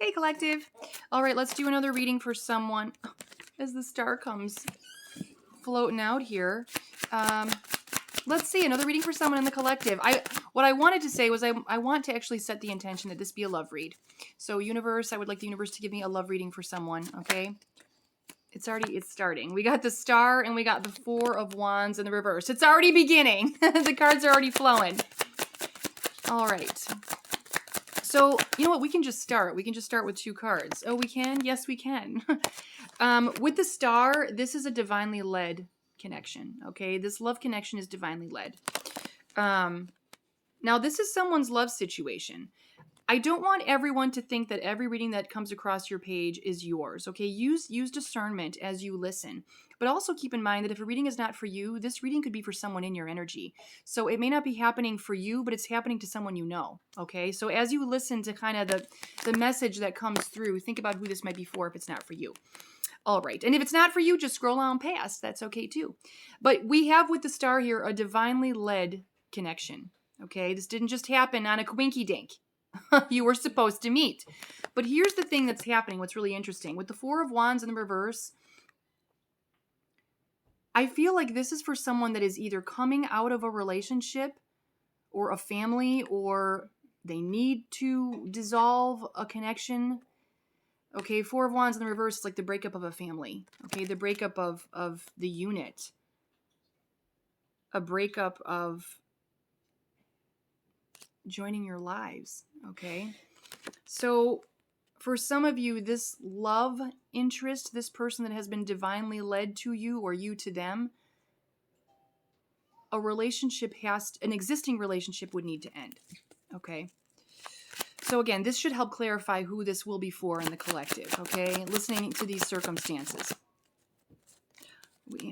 Hey, collective. All right, let's do another reading for someone as the star comes floating out here. Let's see, another reading for someone in the collective. What I wanted to say was I want to actually set the intention that this be a love read. So universe, I would like the universe to give me a love reading for someone, okay? It's starting. We got the star and we got the 4 of Wands in the reverse. It's already beginning. The cards are already flowing. All right. So, you know what? We can just start. We can just start with 2 cards. Oh, we can? Yes, we can. With the star, this is a divinely led connection, okay? This love connection is divinely led. Now, this is someone's love situation. I don't want everyone to think that every reading that comes across your page is yours, okay? Use discernment as you listen. But also keep in mind that if a reading is not for you, this reading could be for someone in your energy. So it may not be happening for you, but it's happening to someone you know, okay? So as you listen to kind of the message that comes through, think about who this might be for if it's not for you. All right. And if it's not for you, just scroll on past. That's okay too. But we have with the star here a divinely led connection, okay? This didn't just happen on a quinky dink. You were supposed to meet. But here's the thing that's happening, what's really interesting. With the 4 of Wands in the reverse, I feel like this is for someone that is either coming out of a relationship or a family, or they need to dissolve a connection. Okay, 4 of Wands in the reverse is like the breakup of a family. Okay, the breakup of the unit. A breakup of joining your lives. Okay, so for some of you, this love interest, this person that has been divinely led to you or you to them, an existing relationship would need to end. Okay. So again, this should help clarify who this will be for in the collective. Okay. Listening to these circumstances.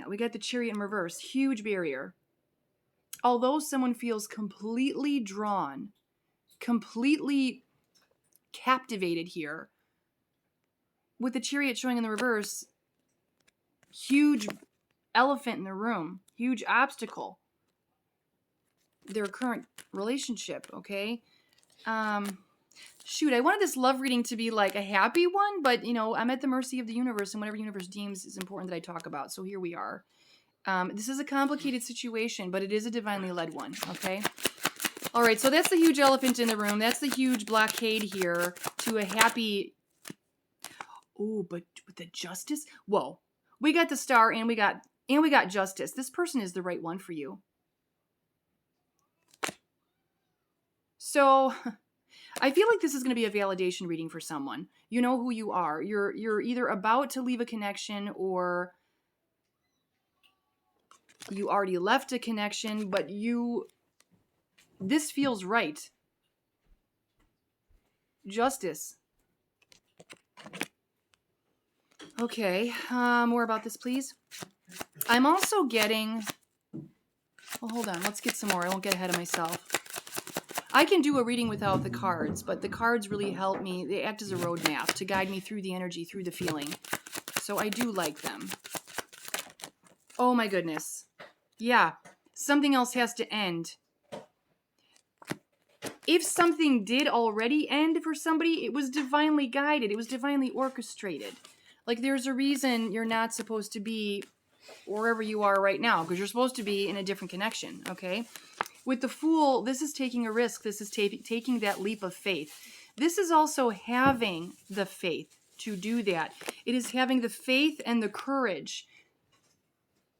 We got the Chariot in reverse. Huge barrier. Although someone feels completely drawn, completely captivated here, with the Chariot showing in the reverse, huge elephant in the room, huge obstacle, their current relationship, okay? Shoot, I wanted this love reading to be like a happy one, but, I'm at the mercy of the universe, and whatever universe deems is important that I talk about, so here we are. This is a complicated situation, but it is a divinely led one, okay? All right, so that's the huge elephant in the room. That's the huge blockade here to a happy... Oh, but with the justice? Whoa. We got the star and we got justice. This person is the right one for you. So I feel like this is going to be a validation reading for someone. You know who you are. You're either about to leave a connection or you already left a connection, but this feels right. Justice. Okay, more about this, please. I'm also getting... Well, hold on. Let's get some more. I won't get ahead of myself. I can do a reading without the cards, but the cards really help me. They act as a roadmap to guide me through the energy, through the feeling. So I do like them. Oh my goodness. Yeah, something else has to end. If something did already end for somebody, it was divinely guided. It was divinely orchestrated. Like, there's a reason you're not supposed to be wherever you are right now, because you're supposed to be in a different connection, okay? With the Fool, this is taking a risk. This is taking that leap of faith. This is also having the faith to do that. It is having the faith and the courage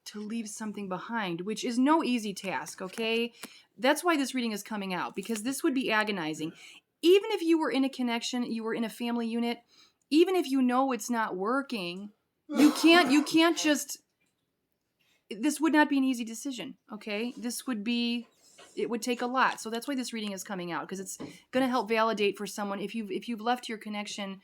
to leave something behind, which is no easy task, okay? That's why this reading is coming out, because this would be agonizing. Even if you were in a connection, you were in a family unit, even if you know it's not working, you can't just... This would not be an easy decision, okay? It would take a lot. So that's why this reading is coming out, because it's going to help validate for someone. If you've left your connection,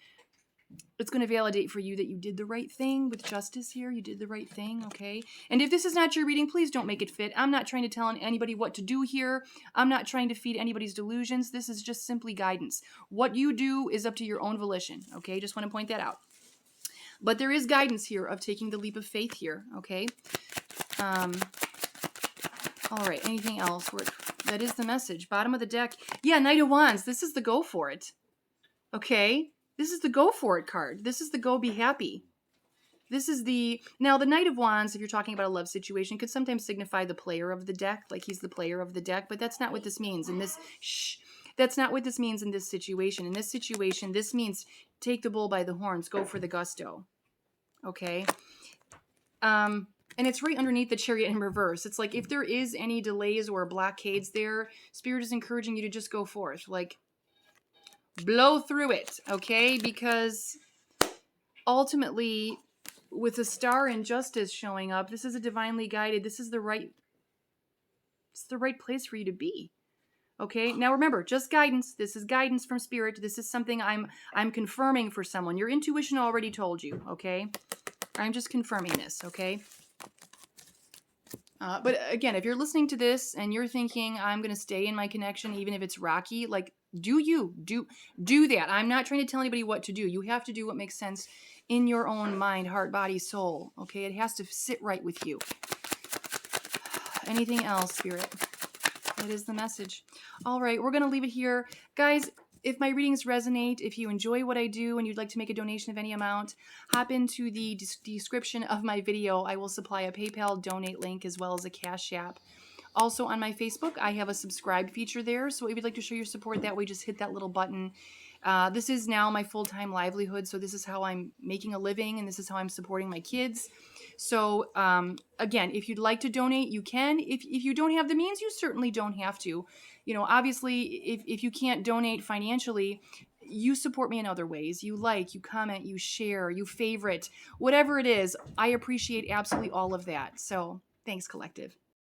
it's going to validate for you that you did the right thing with justice here. You did the right thing, okay? And if this is not your reading, please don't make it fit. I'm not trying to tell anybody what to do here. I'm not trying to feed anybody's delusions. This is just simply guidance. What you do is up to your own volition, okay? Just want to point that out. But there is guidance here of taking the leap of faith here, okay? All right, anything else? That is the message. Bottom of the deck. Yeah, Knight of Wands. This is the go for it. Okay? This is the go for it card. This is the go be happy. This is now the Knight of Wands, if you're talking about a love situation, could sometimes signify the player of the deck, like he's the player of the deck, but that's not what this means in this, that's not what this means in this situation. In this situation, this means take the bull by the horns, go for the gusto, okay? And it's right underneath the Chariot in reverse. It's like if there is any delays or blockades there, Spirit is encouraging you to just go forth, like blow through it, okay? Because ultimately, with the Star and Justice showing up, this is a divinely guided, this is the right place for you to be. Okay? Now remember, just guidance. This is guidance from Spirit. This is something I'm confirming for someone. Your intuition already told you, okay? I'm just confirming this, okay? But again, if you're listening to this and you're thinking, I'm going to stay in my connection even if it's rocky, like, do that. I'm not trying to tell anybody what to do. You have to do what makes sense in your own mind, heart, body, soul. Okay? It has to sit right with you. Anything else, Spirit? That is the message. All right, we're going to leave it here. Guys, if my readings resonate, if you enjoy what I do and you'd like to make a donation of any amount, hop into the description of my video. I will supply a PayPal donate link as well as a Cash App. Also on my Facebook, I have a subscribe feature there. So if you'd like to show your support that way, just hit that little button. This is now my full-time livelihood. So this is how I'm making a living and this is how I'm supporting my kids. So again, if you'd like to donate, you can. If you don't have the means, you certainly don't have to. You know, obviously, if you can't donate financially, you support me in other ways. You like, you comment, you share, you favorite, whatever it is. I appreciate absolutely all of that. So thanks, Collective.